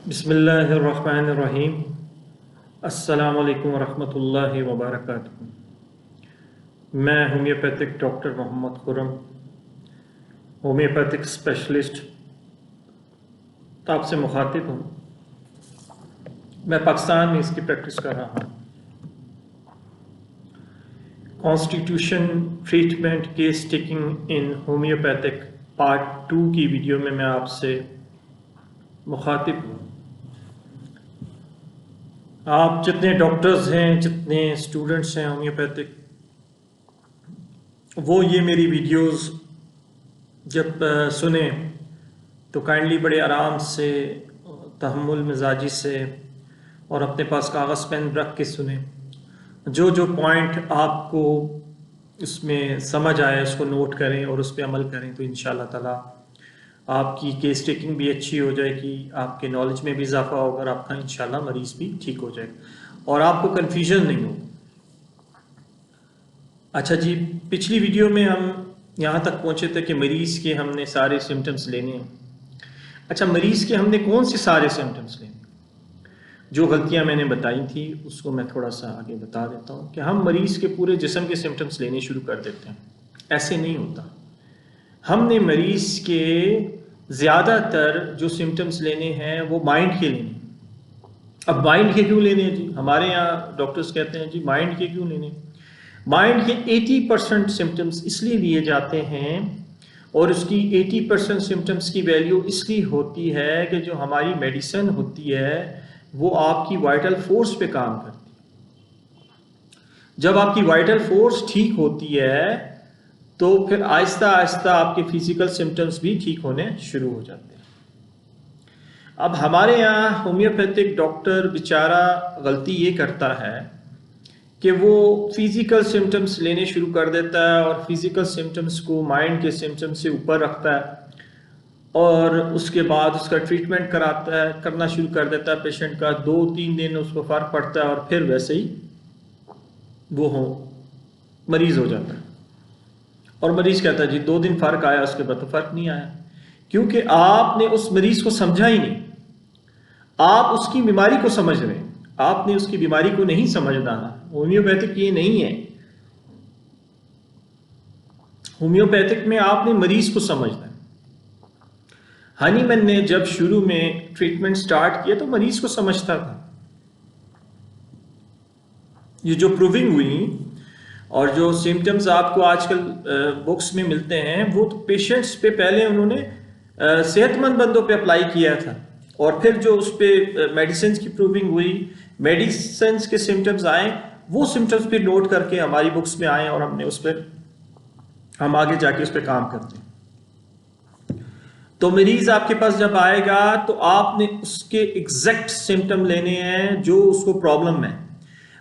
बिस्मिल्लाहिर्रहमानिर्रहीम। अस्सलामु अलैकुम वरहमतुल्लाहि वबरकातुहू। मैं homeopathic doctor Mohammad Khurram, homeopathic specialist आपसे मुखातिब हूँ। मैं पाकिस्तान में इसकी प्रैक्टिस कर रहा हूँ। Constitution treatment case taking in homeopathic part 2 की वीडियो में मैं आपसे मुखातिब हूँ। आप जितने डॉक्टर्स हैं, जितने स्टूडेंट्स हैं होम्योपैथिक, वो ये मेरी वीडियोस जब सुने तो काइंडली बड़े आराम से, तहम्मुल मिजाजी से और अपने पास कागज़ पेन रख के सुने। जो जो पॉइंट आपको इसमें समझ आए उसको नोट करें और उस पर अमल करें, तो इंशाल्लाह ताला आपकी केस टेकिंग भी अच्छी हो जाएगी, आपके नॉलेज में भी इजाफा होगा और आपका इंशाल्लाह मरीज़ भी ठीक हो जाएगा और आपको कन्फ्यूजन नहीं होगा। अच्छा जी, पिछली वीडियो में हम यहाँ तक पहुँचे थे कि मरीज़ के हमने सारे सिम्टम्स लेने हैं। अच्छा, मरीज़ के हमने कौन से सारे सिम्टम्स लेने? जो गलतियाँ मैंने बताई थी उसको मैं थोड़ा सा आगे बता देता हूँ कि हम मरीज़ के पूरे जिस्म के सिम्टम्स लेने शुरू कर देते हैं। ऐसे नहीं होता। हमने मरीज़ के ज़्यादातर जो सिम्टम्स लेने हैं वो माइंड के लेने। अब माइंड के क्यों लेने हैं जी? हमारे यहाँ डॉक्टर्स कहते हैं जी माइंड के क्यों लेने? माइंड के 80% सिम्टम्स इसलिए लिए जाते हैं और उसकी 80% सिम्टम्स की वैल्यू इसलिए होती है कि जो हमारी मेडिसिन होती है वो आपकी वाइटल फोर्स पे काम करती है। जब आपकी वाइटल फोर्स ठीक होती है तो फिर आहिस्ता आहिस्ता आपके फिजिकल सिम्टम्स भी ठीक होने शुरू हो जाते हैं। अब हमारे यहाँ होम्योपैथिक डॉक्टर बेचारा गलती ये करता है कि वो फिजिकल सिम्टम्स लेने शुरू कर देता है और फिजिकल सिम्टम्स को माइंड के सिम्टम्स से ऊपर रखता है और उसके बाद उसका ट्रीटमेंट करना शुरू कर देता है पेशेंट का। 2-3 दिन उसको फ़र्क पड़ता है और फिर वैसे ही वो मरीज़ हो जाता है और मरीज़ कहता है जी 2 दिन फ़र्क आया, उसके बाद तो फ़र्क नहीं आया, क्योंकि आपने उस मरीज़ को समझा ही नहीं। आप उसकी बीमारी को समझ रहे हैं, आपने उसकी बीमारी को नहीं समझना। होम्योपैथिक ये नहीं है। होम्योपैथिक में आपने मरीज को समझना है। हनीमैन ने जब शुरू में ट्रीटमेंट स्टार्ट किया तो मरीज को समझता था। ये जो प्रूविंग हुई और जो सिम्टम्स आपको आजकल बुक्स में मिलते हैं वो तो पेशेंट्स पे पहले उन्होंने सेहतमंद बंदों पे अप्लाई किया था और फिर जो उस पर मेडिसिन की प्रूविंग हुई, मेडिसिन के सिम्टम्स आए, वो सिम्टम्स फिर नोट करके हमारी बुक्स में आए और हमने उस पर हम आगे जाके उस पर काम करते हैं। तो मरीज आपके पास जब आएगा तो आपने उसके एग्जैक्ट सिम्टम लेने हैं जो उसको प्रॉब्लम है।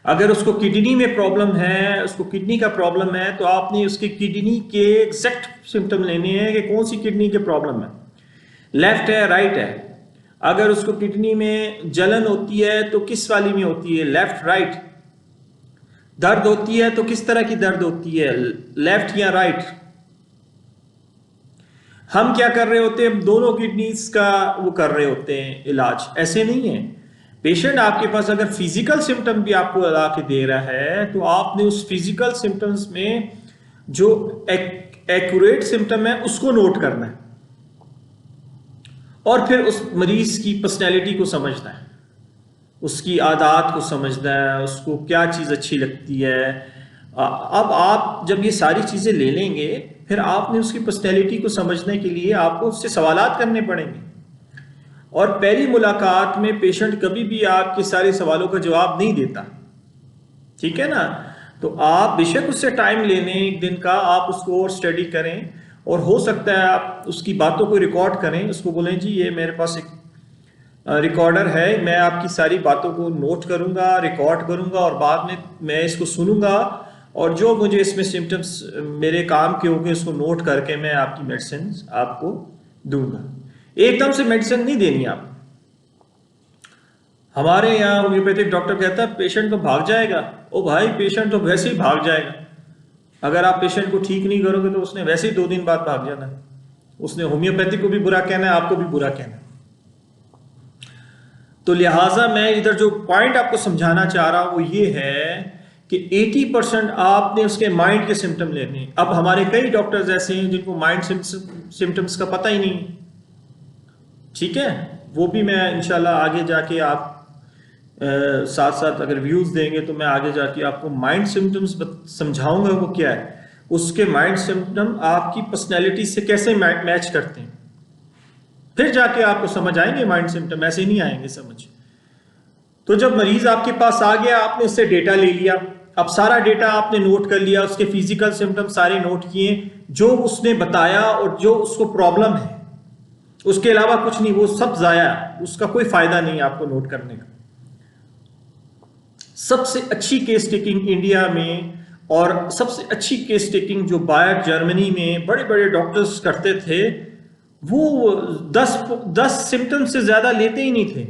अगर उसको किडनी में प्रॉब्लम है, उसको किडनी का प्रॉब्लम है, तो आपने उसके किडनी के एग्जैक्ट सिम्टम लेने हैं कि कौन सी किडनी के प्रॉब्लम है, लेफ्ट है राइट है। अगर उसको किडनी में जलन होती है तो किस वाली में होती है, लेफ्ट राइट। दर्द होती है तो किस तरह की दर्द होती है, लेफ्ट या राइट। हम क्या कर रहे होते हैं, दोनों किडनीज का वो कर रहे होते हैं इलाज। ऐसे नहीं है। पेशेंट आपके पास अगर फिजिकल सिम्टम भी आपको लगा के दे रहा है तो आपने उस फिजिकल सिम्टम्स में जो एक्यूरेट सिम्टम है उसको नोट करना है और फिर उस मरीज की पर्सनैलिटी को समझना है, उसकी आदत को समझना है, उसको क्या चीज़ अच्छी लगती है। अब आप जब ये सारी चीज़ें ले लेंगे फिर आपने उसकी पर्सनैलिटी को समझने के लिए आपको उससे सवालात करने पड़ेंगे और पहली मुलाकात में पेशेंट कभी भी आपके सारे सवालों का जवाब नहीं देता, ठीक है ना। तो आप बेशक उससे टाइम ले लें, एक दिन का आप उसको और स्टडी करें और हो सकता है आप उसकी बातों को रिकॉर्ड करें, उसको बोलें जी ये मेरे पास एक रिकॉर्डर है, मैं आपकी सारी बातों को नोट करूंगा, रिकॉर्ड करूंगा और बाद में मैं इसको सुनूंगा और जो मुझे इसमें सिम्टम्स मेरे काम के होंगे उसको नोट करके मैं आपकी मेडिसिन आपको दूंगा। एकदम से मेडिसिन नहीं देनी आप। हमारे यहाँ होम्योपैथिक डॉक्टर कहता है पेशेंट तो भाग जाएगा। ओ भाई, पेशेंट तो वैसे ही भाग जाएगा। अगर आप पेशेंट को ठीक नहीं करोगे तो उसने वैसे ही 2 दिन बाद भाग जाना है। उसने होम्योपैथिक को भी बुरा कहना है, आपको भी बुरा कहना है। तो लिहाजा मैं इधर जो पॉइंट आपको समझाना चाह रहा हूं वो ये है कि 80% आपने उसके माइंड के सिम्टम लेने। अब हमारे कई डॉक्टर्स ऐसे हैं जिनको माइंड सिम्टम्स का पता ही नहीं, ठीक है, वो भी मैं इंशाल्लाह आगे जाके आप साथ साथ अगर व्यूज देंगे तो मैं आगे जाके आपको माइंड सिम्टम्स समझाऊंगा वो क्या है, उसके माइंड सिम्टम आपकी पर्सनैलिटी से कैसे मैच करते हैं, फिर जाके आपको समझ आएंगे माइंड सिम्टम, ऐसे नहीं आएंगे समझ। तो जब मरीज आपके पास आ गया, आपने उससे डेटा ले लिया, अब सारा डेटा आपने नोट कर लिया, उसके फिजिकल सिम्टम सारे नोट किए, जो उसने बताया और जो उसको प्रॉब्लम है, उसके अलावा कुछ नहीं, वो सब जाया, उसका कोई फायदा नहीं आपको नोट करने का। सबसे अच्छी केस टेकिंग इंडिया में और सबसे अच्छी केस टेकिंग जो बायर जर्मनी में बड़े बड़े डॉक्टर्स करते थे, वो 10 सिम्टम से ज्यादा लेते ही नहीं थे।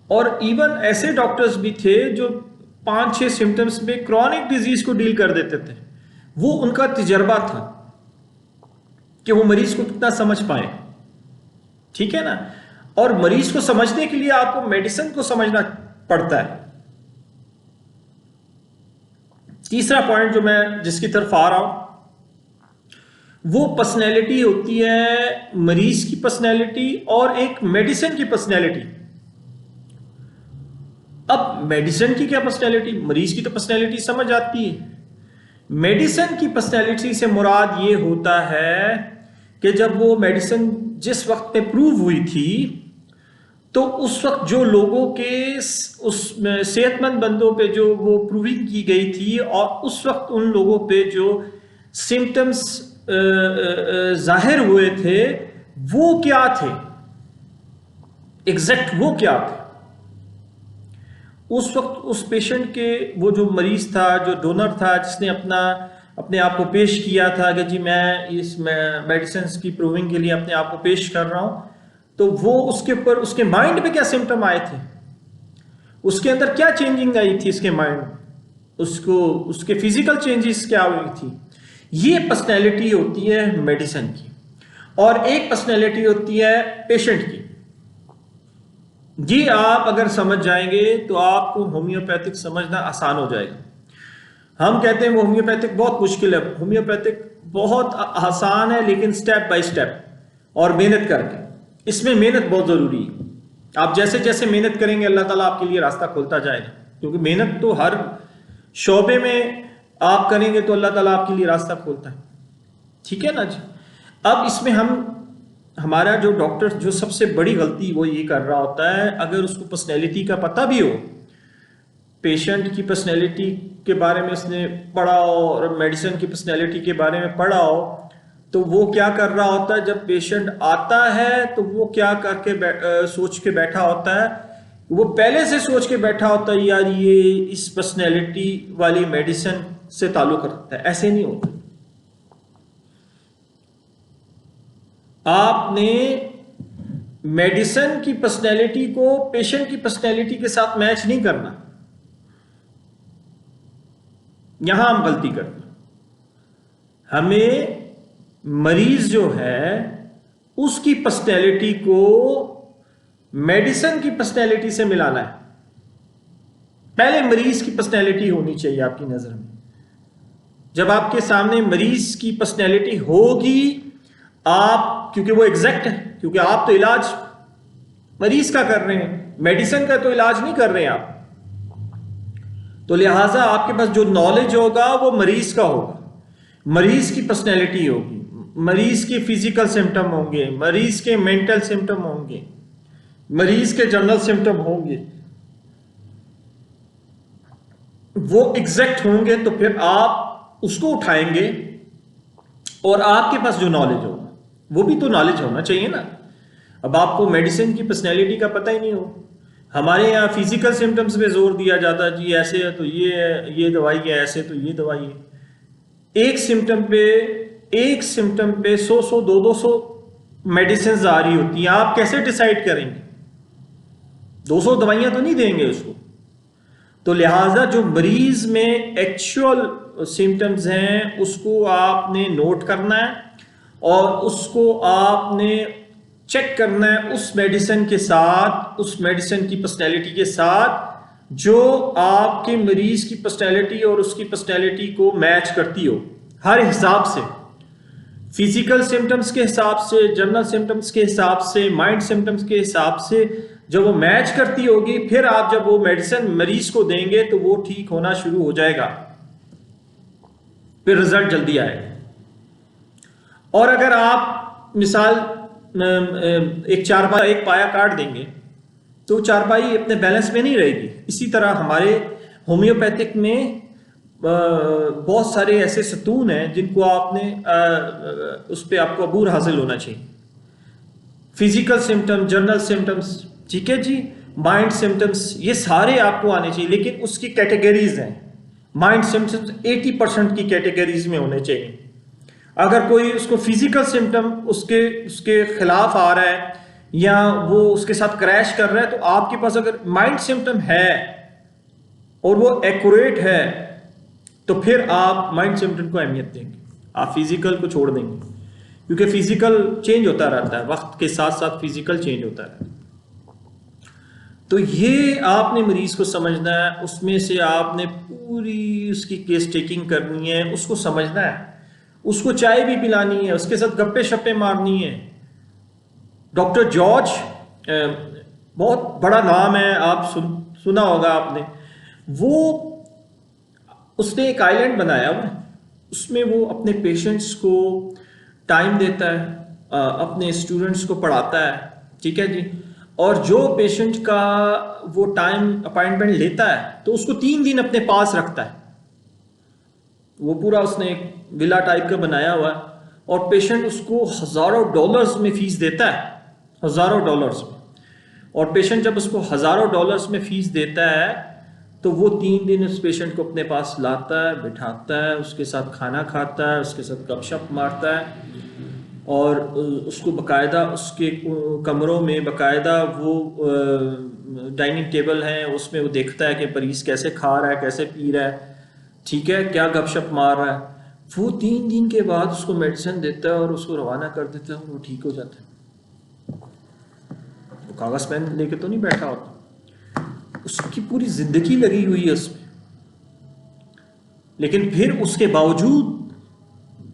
और इवन ऐसे डॉक्टर्स भी थे जो 5-6 सिम्टम्स में क्रॉनिक डिजीज को डील कर देते थे। वो उनका तजर्बा था कि वो मरीज को कितना समझ पाए, ठीक है ना। और मरीज को समझने के लिए आपको मेडिसिन को समझना पड़ता है। तीसरा पॉइंट जो मैं जिसकी तरफ आ रहा हूं, वो पर्सनैलिटी होती है मरीज की पर्सनैलिटी और एक मेडिसिन की पर्सनैलिटी। अब मेडिसिन की क्या पर्सनैलिटी, मरीज की तो पर्सनैलिटी समझ आती है। मेडिसिन की पर्सनैलिटी से मुराद ये होता है कि जब वो मेडिसिन जिस वक्त पे प्रूव हुई थी, तो उस वक्त जो लोगों के उस सेहतमंद बंदों पे जो वो प्रूविंग की गई थी, और उस वक्त उन लोगों पे जो सिम्टम्स जाहिर हुए थे, वो क्या थे, एग्जैक्ट वो क्या थे। उस वक्त उस पेशेंट के, वो जो मरीज था, जो डोनर था, जिसने अपने आप को पेश किया था कि जी मैं इस मेडिसिन की प्रूविंग के लिए अपने आप को पेश कर रहा हूं, तो वो उसके ऊपर उसके माइंड पे क्या सिम्टम आए थे, उसके अंदर क्या चेंजिंग आई थी इसके माइंड में, उसको उसके फिजिकल चेंजेस क्या हुई थी। ये पर्सनैलिटी होती है मेडिसिन की, और एक पर्सनैलिटी होती है पेशेंट की। जी आप अगर समझ जाएंगे तो आपको होम्योपैथिक समझना आसान हो जाएगा। हम कहते हैं वो होम्योपैथिक बहुत मुश्किल है, होम्योपैथिक बहुत आसान है, लेकिन स्टेप बाय स्टेप और मेहनत करके, इसमें मेहनत बहुत जरूरी है। आप जैसे जैसे मेहनत करेंगे अल्लाह ताला आपके लिए रास्ता खोलता जाएगा, क्योंकि मेहनत तो हर शोबे में आप करेंगे तो अल्लाह ताला आपके लिए रास्ता खोलता है, ठीक है ना जी। अब इसमें हमारा जो डॉक्टर जो सबसे बड़ी गलती वो ये कर रहा होता है, अगर उसको पर्सनैलिटी का पता भी हो, पेशेंट की पर्सनैलिटी के बारे में उसने पढ़ा हो और मेडिसिन की पर्सनैलिटी के बारे में पढ़ा हो, तो वो क्या कर रहा होता है, जब पेशेंट आता है तो वो क्या करके सोच के बैठा होता है, वो पहले से सोच के बैठा होता है यार ये इस पर्सनैलिटी वाली मेडिसिन से ताल्लुक रखता है। ऐसे नहीं होता। आपने मेडिसिन की पर्सनैलिटी को पेशेंट की पर्सनैलिटी के साथ मैच नहीं करना, यहां हम गलती करते हैं। हमें मरीज जो है उसकी पर्सनैलिटी को मेडिसिन की पर्सनैलिटी से मिलाना है। पहले मरीज की पर्सनैलिटी होनी चाहिए आपकी नजर में। जब आपके सामने मरीज की पर्सनैलिटी होगी, आप, क्योंकि वो एग्जैक्ट है, क्योंकि आप तो इलाज मरीज का कर रहे हैं, मेडिसिन का तो इलाज नहीं कर रहे हैं आप, तो लिहाजा आपके पास जो नॉलेज होगा वो मरीज का होगा, मरीज की पर्सनैलिटी होगी, मरीज के फिजिकल सिम्टम होंगे, मरीज के मेंटल सिम्टम होंगे, मरीज के जनरल सिम्टम होंगे, वो एग्जैक्ट होंगे, तो फिर आप उसको उठाएंगे और आपके पास जो नॉलेज होगा वो भी तो नॉलेज होना चाहिए ना। अब आपको मेडिसिन की पर्सनैलिटी का पता ही नहीं हो, हमारे यहाँ फिजिकल सिम्टम्स पे जोर दिया जाता है, जी ऐसे है तो ये दवाई है, ऐसे तो ये दवाई है। एक सिम्टम पे 100 200 मेडिसिन आ रही होती हैं, आप कैसे डिसाइड करेंगे? 200 दवाइयां तो नहीं देंगे उसको। तो लिहाजा जो मरीज में एक्चुअल सिम्टम्स हैं उसको आपने नोट करना है और उसको आपने चेक करना है उस मेडिसिन के साथ, उस मेडिसिन की पर्सनैलिटी के साथ जो आपके मरीज की पर्सनैलिटी और उसकी पर्सनैलिटी को मैच करती हो हर हिसाब से, फिजिकल सिम्टम्स के हिसाब से, जनरल सिम्टम्स के हिसाब से, माइंड सिम्टम्स के हिसाब से। जब वो मैच करती होगी फिर आप जब वो मेडिसिन मरीज को देंगे तो वो ठीक होना शुरू हो जाएगा, फिर रिजल्ट जल्दी आएगा। और अगर आप मिसाल एक चारपाई एक पाया काट देंगे तो चारपाई अपने बैलेंस में नहीं रहेगी। इसी तरह हमारे होम्योपैथिक में बहुत सारे ऐसे सतून हैं जिनको आपने उस पर आपको अबूर हासिल होना चाहिए। फिजिकल सिम्टम, जनरल सिम्टम्स, ठीक है जी, माइंड सिम्टम्स, ये सारे आपको आने चाहिए, लेकिन उसकी कैटेगरीज हैं। माइंड सिम्टम्स 80% की कैटेगरीज में होने चाहिए। अगर कोई उसको फिजिकल सिम्टम उसके खिलाफ आ रहा है या वो उसके साथ क्रैश कर रहा है, तो आपके पास अगर माइंड सिम्टम है और वो एक्यूरेट है तो फिर आप माइंड सिम्टम को अहमियत देंगे, आप फिजिकल को छोड़ देंगे, क्योंकि फिजिकल चेंज होता रहता है, वक्त के साथ साथ फिजिकल चेंज होता रहता है। तो ये आपने मरीज को समझना है, उसमें से आपने पूरी उसकी केस टेकिंग करनी है, उसको समझना है, उसको चाय भी पिलानी है, उसके साथ गप्पे शप्पे मारनी है। डॉक्टर जॉर्ज बहुत बड़ा नाम है, आप सुना होगा आपने। उसने एक आइलैंड बनाया हुआ, उसमें वो अपने पेशेंट्स को टाइम देता है, अपने स्टूडेंट्स को पढ़ाता है, ठीक है जी। और जो पेशेंट का वो टाइम अपॉइंटमेंट लेता है तो उसको 3 दिन अपने पास रखता है। वो पूरा उसने एक विला टाइप का बनाया हुआ है और पेशेंट उसको हज़ारों डॉलर्स में फीस देता है, हज़ारों डॉलर्स में। और पेशेंट जब उसको हज़ारों डॉलर्स में फीस देता है तो वो 3 दिन उस पेशेंट को अपने पास लाता है, बिठाता है, उसके साथ खाना खाता है, उसके साथ गपशप मारता है और उसको बाकायदा उसके कमरों में बाकायदा वो डाइनिंग टेबल है, उसमें वो देखता है कि मरीज़ कैसे खा रहा है, कैसे पी रहा है, ठीक है, क्या गपशप मार रहा है। वो 3 दिन के बाद उसको मेडिसिन देता है और उसको रवाना कर देता है और वो ठीक हो जाता है। वो कागज़ पेन लेके तो नहीं बैठा होता, उसकी पूरी जिंदगी लगी हुई है उसमें, लेकिन फिर उसके बावजूद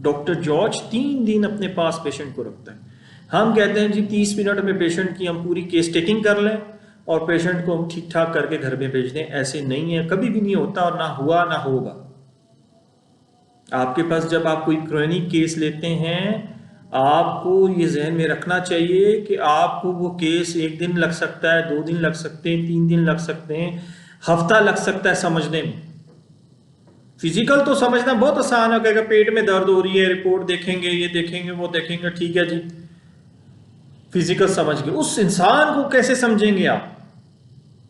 डॉक्टर जॉर्ज 3 दिन अपने पास पेशेंट को रखता है। हम कहते हैं जी 30 मिनट में पेशेंट की हम पूरी केस टेकिंग कर लें और पेशेंट को हम ठीक ठाक करके घर में भेज दें। ऐसे नहीं है, कभी भी नहीं होता और ना हुआ ना होगा। आपके पास जब आप कोई क्रोनिक केस लेते हैं, आपको ये जहन में रखना चाहिए कि आपको वो केस 1 दिन लग सकता है, 2 दिन लग सकते हैं, 3 दिन लग सकते हैं, हफ्ता लग सकता है समझने में। फिजिकल तो समझना बहुत आसान है, कि पेट में दर्द हो रही है, रिपोर्ट देखेंगे, ये देखेंगे, वो देखेंगे, ठीक है जी, फिजिकल समझ गए। उस इंसान को कैसे समझेंगे आप?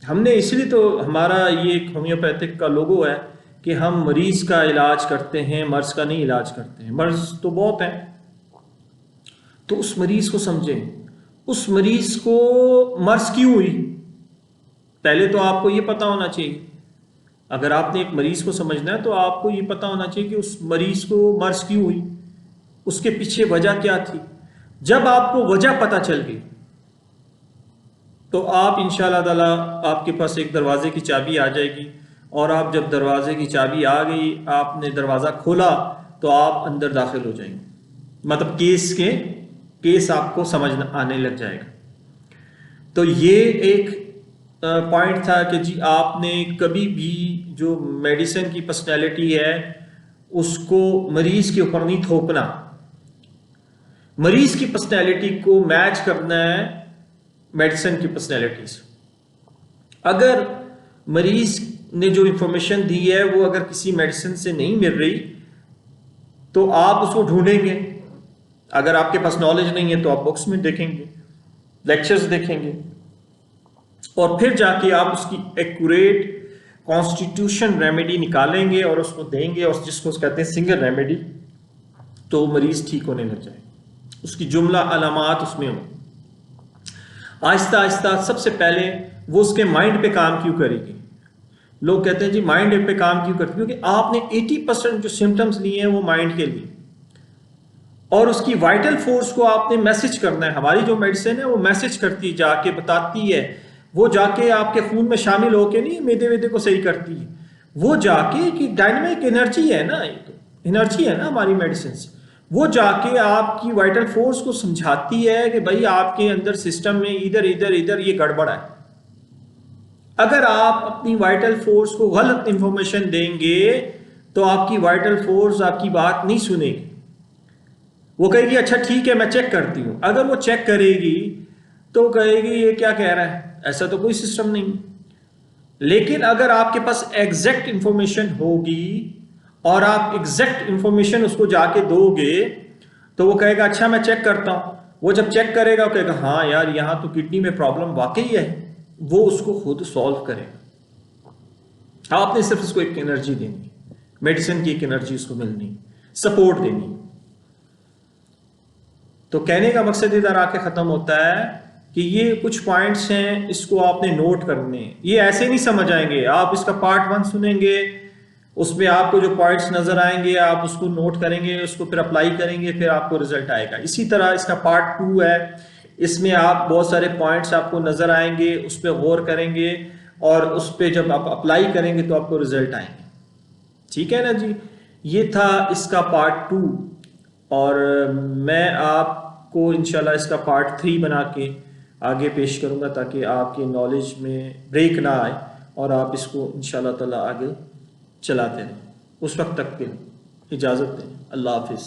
हमने इसलिए तो हमारा ये एक होम्योपैथिक का लोगो है कि हम मरीज का इलाज करते हैं, मर्ज का नहीं इलाज करते हैं। मर्ज तो बहुत हैं, तो उस मरीज को समझें, उस मरीज को मर्ज क्यों हुई, पहले तो आपको ये पता होना चाहिए। अगर आपने एक मरीज को समझना है तो आपको ये पता होना चाहिए कि उस मरीज को मर्ज क्यों हुई, उसके पीछे वजह क्या थी। जब आपको वजह पता चल गई तो आप इंशाअल्लाह ताला आपके पास एक दरवाजे की चाबी आ जाएगी, और आप जब दरवाजे की चाबी आ गई, आपने दरवाज़ा खोला तो आप अंदर दाखिल हो जाएंगे, मतलब केस आपको समझ आने लग जाएगा। तो ये एक पॉइंट था कि जी आपने कभी भी जो मेडिसिन की पर्सनैलिटी है उसको मरीज के ऊपर नहीं थोपना, मरीज की पर्सनैलिटी को मैच करना है मेडिसिन की पर्सनैलिटी से। अगर मरीज ने जो इंफॉर्मेशन दी है वो अगर किसी मेडिसिन से नहीं मिल रही तो आप उसको ढूंढेंगे। अगर आपके पास नॉलेज नहीं है तो आप बुक्स में देखेंगे, लेक्चर्स देखेंगे, और फिर जाके आप उसकी एक्यूरेट कॉन्स्टिट्यूशन रेमेडी निकालेंगे और उसको देंगे, और जिसको कहते हैं सिंगल रेमेडी, तो मरीज ठीक होने लग जाए। उसकी जुमला अलामात उसमें हो। आहिस्ता आहिस्ता सबसे पहले वो उसके माइंड पे काम क्यों करेगी। लोग कहते हैं जी माइंड पे काम क्यों करती है, क्योंकि आपने 80% जो सिम्टम्स लिए हैं वो माइंड के लिए, और उसकी वाइटल फोर्स को आपने मैसेज करना है। हमारी जो मेडिसिन है वो मैसेज करती है, जाके बताती है, वो जाके आपके खून में शामिल होके नहीं मैदे वैदे को सही करती है, वो जाके कि डायनामिक एनर्जी है ना, ये तो एनर्जी है ना हमारी मेडिसिन, वो जाके आपकी वाइटल फोर्स को समझाती है कि भाई आपके अंदर सिस्टम में इधर इधर इधर ये गड़बड़ है। अगर आप अपनी वाइटल फोर्स को गलत इंफॉर्मेशन देंगे तो आपकी वाइटल फोर्स आपकी बात नहीं सुनेगी, वो कहेगी अच्छा ठीक है मैं चेक करती हूं। अगर वो चेक करेगी तो कहेगी ये क्या कह रहा है, ऐसा तो कोई सिस्टम नहीं। लेकिन अगर आपके पास एग्जैक्ट इंफॉर्मेशन होगी और आप एग्जैक्ट इंफॉर्मेशन उसको जाके दोगे तो वो कहेगा अच्छा मैं चेक करता हूं। वो जब चेक करेगा वो कहेगा हाँ यार यहां तो किडनी में प्रॉब्लम वाकई है, वो उसको खुद सॉल्व करेगा। आपने सिर्फ उसको एक एनर्जी देनी, मेडिसिन की एक एनर्जी उसको मिलनी, सपोर्ट देनी। तो कहने का मकसद इधर आके खत्म होता है कि ये कुछ पॉइंट्स हैं, इसको आपने नोट करने हैं। ये ऐसे नहीं समझ आएंगे, आप इसका पार्ट 1 सुनेंगे, उसमें आपको जो पॉइंट्स नजर आएंगे आप उसको नोट करेंगे, उसको फिर अप्लाई करेंगे, फिर आपको रिजल्ट आएगा। इसी तरह इसका पार्ट 2 है, इसमें आप बहुत सारे पॉइंट्स आपको नजर आएंगे, उस पर गौर करेंगे और उस पर जब आप अप्लाई करेंगे तो आपको रिजल्ट आएंगे। ठीक है ना जी, ये था इसका पार्ट 2 और मैं आपको इंशाल्लाह इसका पार्ट 3 बना के आगे पेश करूंगा ताकि आपकी नॉलेज में ब्रेक ना आए और आप इसको इंशाल्लाह ताला आगे चलाते रहें। उस वक्त तक के इजाज़त दें। अल्लाह हाफिज़।